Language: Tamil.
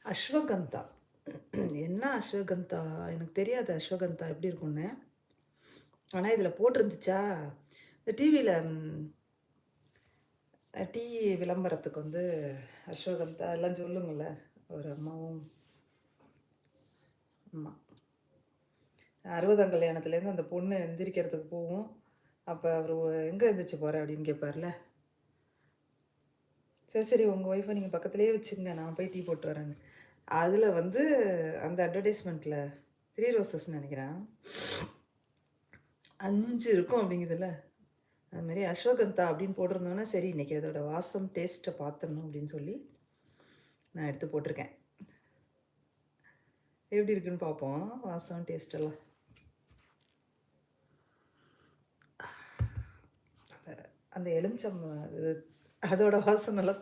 அஸ்வகந்தா. என்ன அஸ்வகந்தா? எனக்கு தெரியாது அஸ்வகந்தா எப்படி இருக்கும்னு. ஆனா இதில போட்டிருந்துச்சா, இந்த டிவில டீ விளம்பரத்துக்கு வந்து அஸ்வகந்தா எல்லாம் சொல்லுங்கள்ல. ஒரு அம்மாவும் ஆமா. 60ஆம் கல்யாணத்துலேருந்து அந்த பொண்ணு எந்திரிக்கிறதுக்கு போவும். அப்ப அவரு "எங்க எந்திரிச்சு போற?" அப்படின்னு கேட்பார்ல. "சரி, சரி உங்க ஒய்ஃப நீங்க பக்கத்திலேயே வச்சுக்கங்க. நான் போய் டீ போட்டு வரேன்னு." அதில வந்து அந்த அட்வர்டைஸ்மென்ட்ல 3 ரோசஸ்ன்னு நெனைக்கிறேன். 5 இருக்கும் அப்படிங்குதுல்ல. அது மாரி அஸ்வகந்தா அப்படின்னு போட்டிருந்தோனே, சரி இன்னைக்கு அதோட வாசம், டேஸ்ட்ட பார்த்துடணும் அப்படின்னு சொல்லி, நான் எடுத்து போட்டிருக்கேன். எப்படி இருக்குன்னு பார்ப்போம். வாசம், டேஸ்ட் எல்லாம். அந்த எலுமிச்சம் இது அதோட வாசம் நல்லா